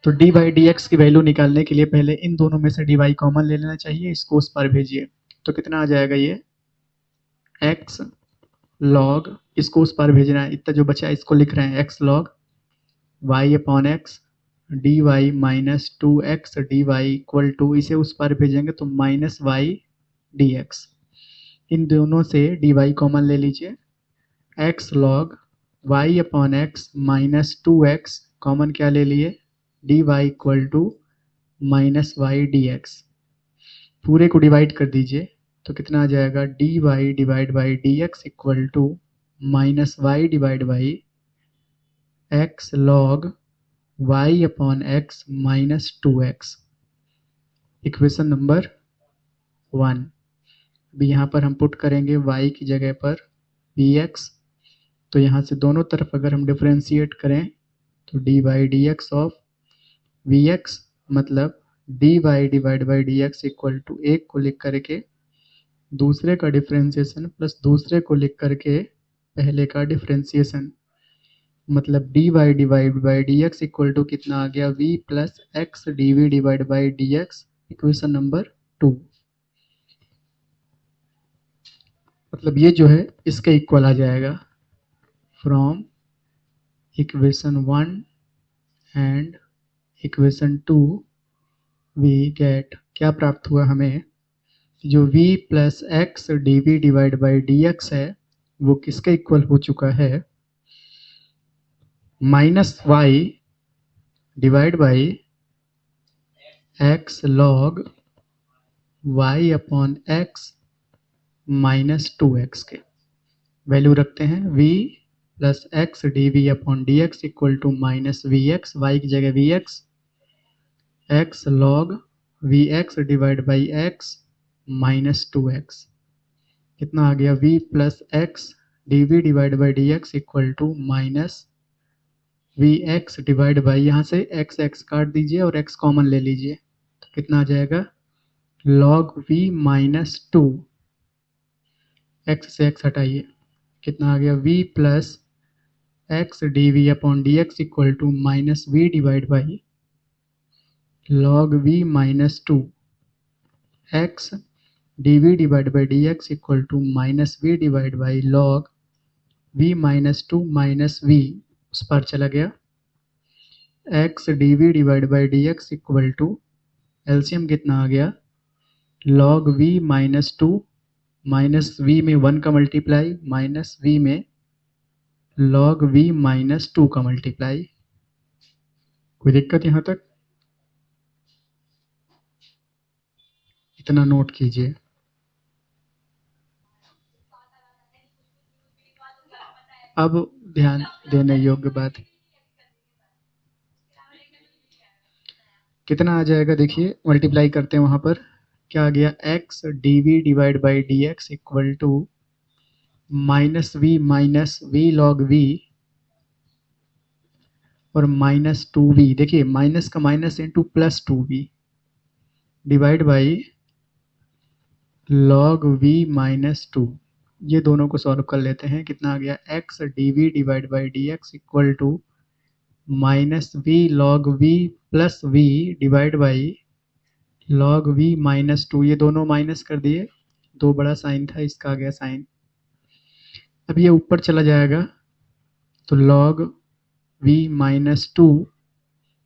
तो d by d x की value निकालने के लिए पहले इन दोनों में से डी वाई कॉमन ले लेना चाहिए, इसको उस पर भेजिए। तो कितना आ जाएगा ये एक्स लॉग, इसको उस पर भेजना है, इतना जो बचा है इसको लिख रहे हैं x log y upon x d y minus two x d y equal to, इसे उस पर भेजेंगे तो माइनस वाई डी एक्स। इन दोनों से डी वाई कॉमन ले लीजिए, x log y upon x minus two x common क्या ले लिए d y equal to minus y d x. पूरे को डिवाइड कर दीजिए तो कितना आ जाएगा d y divide by d x equal to minus y divide by x log y upon x minus two x. Equation number 1। अभी यहाँ पर हम पुट करेंगे y की जगह पर vx, तो यहाँ से दोनों तरफ अगर हम डिफ्रेंशिएट करें तो d by d x of vx मतलब d y divide by d x equal to एक को लिख करके दूसरे का डिफ्रेंशिएशन प्लस दूसरे को लिख करके पहले का डिफ्रेंशिएशन, मतलब d y divide by d x equal to कितना आ गया v plus x d v divide by d x, equation number 2। मतलब ये जो है इसके इक्वल आ जाएगा। From equation 1 and equation 2 we get, क्या प्राप्त हुआ हमें, जो v plus x d v divide by d x है वो किसके इक्वल हो चुका है, minus y divide by x log y upon x minus two x के। वैल्यू रखते हैं v plus x d v upon d x equal to minus v x, y की जगह v x, x log v x divide by x minus two x. कितना आ गया v plus x d v divide by d x equal to minus v x divide by, यहाँ से x x काट दीजिए और एक्स कॉमन ले लीजिए तो कितना आ जाएगा log v minus two, x से एक्स हटाइए, कितना आ गया v plus x d v upon d x equal to minus v divide by log v minus two x d v divide by d x equal to minus v divide by log v minus two minus v उस पर चला गया, x d v divide by d x equal to LCM कितना आ गया log v minus two minus v में 1 का multiply minus v में लॉग v माइनस टू का मल्टीप्लाई। कोई दिक्कत यहाँ तक? इतना नोट कीजिए। अब ध्यान देने योग्य बात, कितना आ जाएगा देखिए, मल्टीप्लाई करते हैं वहां पर क्या आ गया x d v divide by d x equal to minus v log v और माइनस टू वी, देखिए माइनस का minus into plus two v divide by log v minus two. ये दोनों को सॉल्व कर लेते हैं, कितना आ गया x d v divide by d x equal to minus v log v plus v divide by log v minus two, ये दोनों माइनस कर दिए, दो बड़ा साइन था इसका आ गया साइन। अब ये ऊपर चला जाएगा तो लॉग v माइनस टू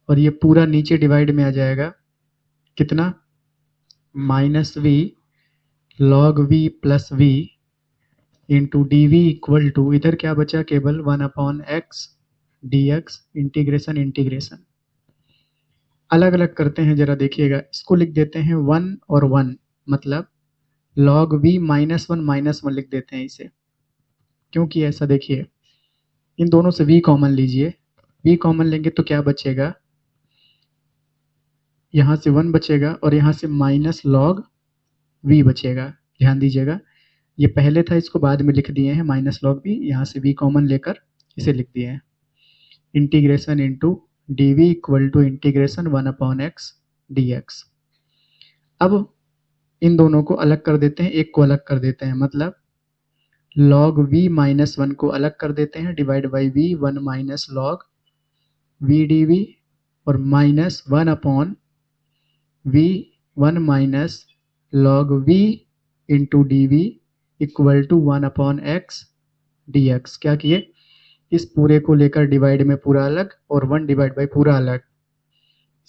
और ये पूरा नीचे डिवाइड में आ जाएगा, कितना minus v log v plus v into d v equal to, इधर क्या बचा केवल 1 upon x d x integration integration. अलग अलग करते हैं जरा देखिएगा, इसको लिख देते हैं 1 और 1, मतलब लॉग v माइनस वन लिख देते हैं इसे, क्योंकि ऐसा देखिए इन दोनों से v कॉमन लीजिए, v कॉमन लेंगे तो क्या बचेगा, यहाँ से 1 बचेगा और यहाँ से माइनस लॉग v बचेगा। ध्यान दीजिएगा ये पहले था, इसको बाद में लिख दिए हैं माइनस लॉग v, यहाँ से v कॉमन लेकर इसे लिख दिए हैं, integration into d v equal to integration 1 upon x d x. अब इन दोनों को अलग कर देते हैं, एक को अलग कर देते हैं, मतलब लॉग v माइनस वन को अलग कर देते हैं divide by v 1 minus log v d v और minus 1 upon v 1 minus log v into d v equal to 1 upon x d x. क्या किए, इस पूरे को लेकर डिवाइड में पूरा अलग और 1 डिवाइड बाई पूरा अलग।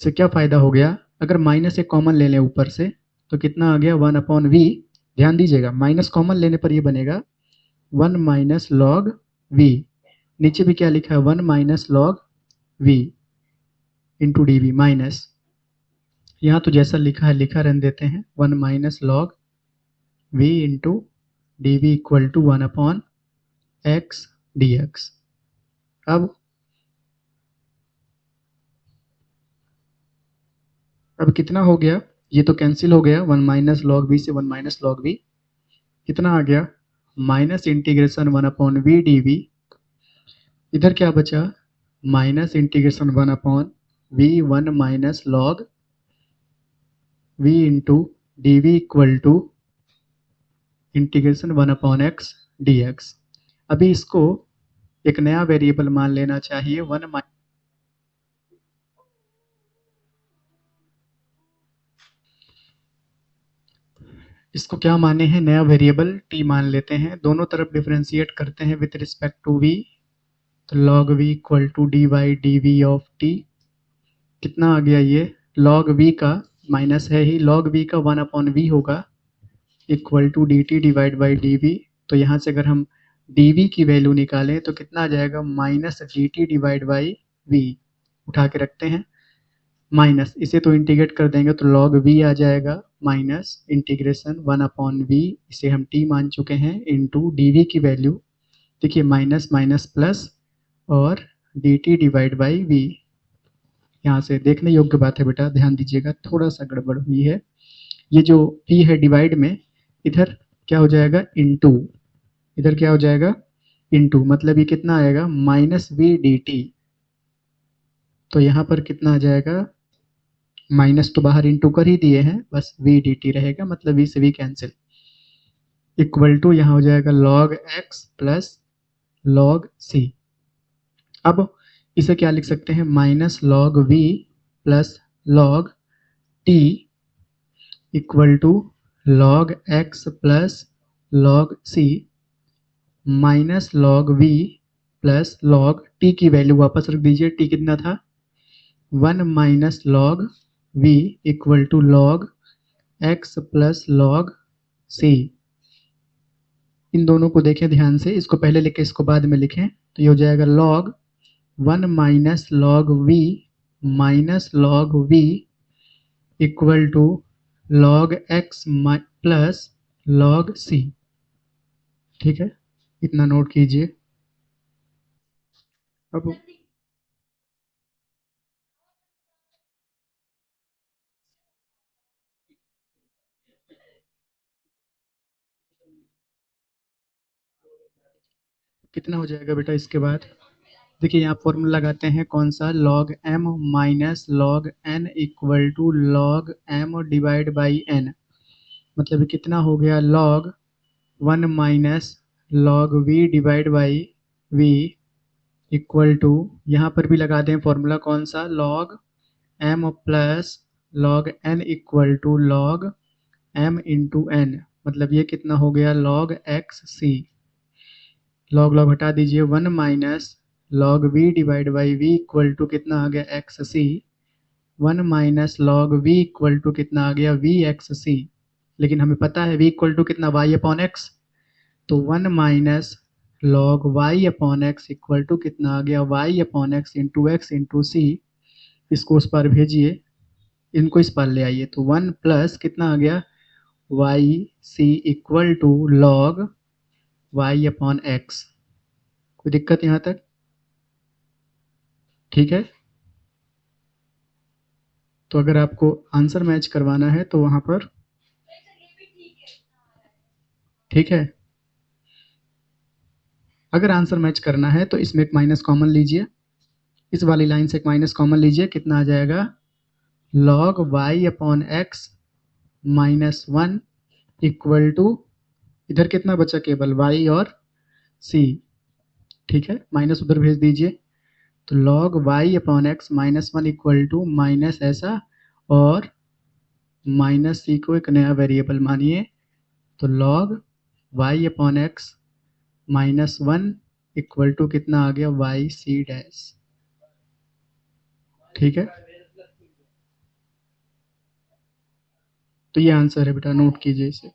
इससे क्या फ़ायदा हो गया, अगर माइनस एक कॉमन ले लें ऊपर से तो कितना आ गया 1 अपॉन वी। ध्यान दीजिएगा माइनस कॉमन लेने पर ये बनेगा 1 माइनस लॉग वी। नीचे भी क्या लिखा है 1 minus log v into d v minus, यहाँ तो जैसा लिखा है लिखा रहने देते हैं 1 minus log v into d v equal to 1 upon x d x. अब कितना हो गया, ये तो कैंसिल हो गया 1 माइनस लॉग वी से 1 माइनस लॉग वी, कितना आ गया minus integration 1 upon v d v. इधर क्या बचा minus integration 1 upon v 1 minus log v into d v equal to integration 1 upon x d x. अभी इसको एक नया वेरिएबल मान लेना चाहिए 1 इसको क्या माने हैं, नया वेरिएबल t मान लेते हैं। दोनों तरफ डिफरेंशिएट करते हैं विथ रिस्पेक्ट टू v, तो log v equal to d by d v of t. कितना आ गया ये log v का माइनस है ही, log v का 1 अपॉन वी होगा equal to d t divide by d v. तो यहाँ से अगर हम डी वी की वैल्यू निकालें तो कितना आ जाएगा minus d t divide by v. उठा के रखते हैं माइनस, इसे तो इंटीग्रेट कर देंगे तो log v आ जाएगा माइनस इंटीग्रेशन 1 अपॉन वी, इसे हम t मान चुके हैं, इंटू डी वी की वैल्यू देखिए माइनस माइनस प्लस और d t divide by v. यहाँ से देखने योग्य बात है बेटा, ध्यान दीजिएगा थोड़ा सा गड़बड़ हुई है। ये जो v है डिवाइड में, इधर क्या हो जाएगा इंटू, इधर क्या हो जाएगा इंटू, मतलब ये कितना आएगा माइनस वी डी टी। तो यहाँ पर कितना आ जाएगा माइनस तो बाहर इंटू कर ही दिए हैं, बस वी डी टी रहेगा, मतलब वी से वी कैंसिल इक्वल टू यहाँ हो जाएगा log x plus log c। अब इसे क्या लिख सकते हैं minus log v plus log t equal to log x plus log c minus log v plus log t की वैल्यू वापस रख दीजिए, t कितना था 1 minus log v equal to log x plus log c। इन दोनों को देखें ध्यान से, इसको पहले लिखें इसको बाद में लिखें, तो ये हो जाएगा log 1 minus log v minus log v equal to log x plus log c। ठीक है, इतना नोट कीजिए। अब कितना हो जाएगा बेटा इसके बाद, देखिए यहाँ फॉर्मूला लगाते हैं कौन सा log m minus log n equal to log m divide by n, मतलब कितना हो गया log 1 minus log v divide by v equal to, यहाँ पर भी लगा दें फॉर्मूला कौन सा log m plus log n equal to log m into n, मतलब ये कितना हो गया log x c। log log हटा दीजिए 1 minus log v divide by v equal to कितना आ गया x c, 1 minus log v equal to कितना आ गया v एक्स सी। लेकिन हमें पता है v इक्वल टू कितना y अपॉन एक्स, तो 1 minus log y upon x equal to कितना आ गया y upon x into x into c. इसको उस पर भेजिए, इनको इस पर ले आइए, तो 1 प्लस कितना आ गया y c equal to log y upon x. कोई दिक्कत यहाँ तक, ठीक है। तो अगर आपको आंसर मैच करवाना है तो वहां पर, ठीक है, अगर आंसर मैच करना है तो इसमें एक माइनस कॉमन लीजिए, इस वाली लाइन से एक माइनस कॉमन लीजिए, कितना आ जाएगा log y upon x minus 1 equal to, इधर कितना बचा केवल y और c, ठीक है, माइनस उधर भेज दीजिए, तो log y upon x minus one equal to minus ऐसा और माइनस सी को एक नया वेरिएबल मानिए, तो log y upon x minus one equal to कितना आ गया वाई सी डैश। ठीक है, तो ये आंसर है बेटा, नोट कीजिए इसे।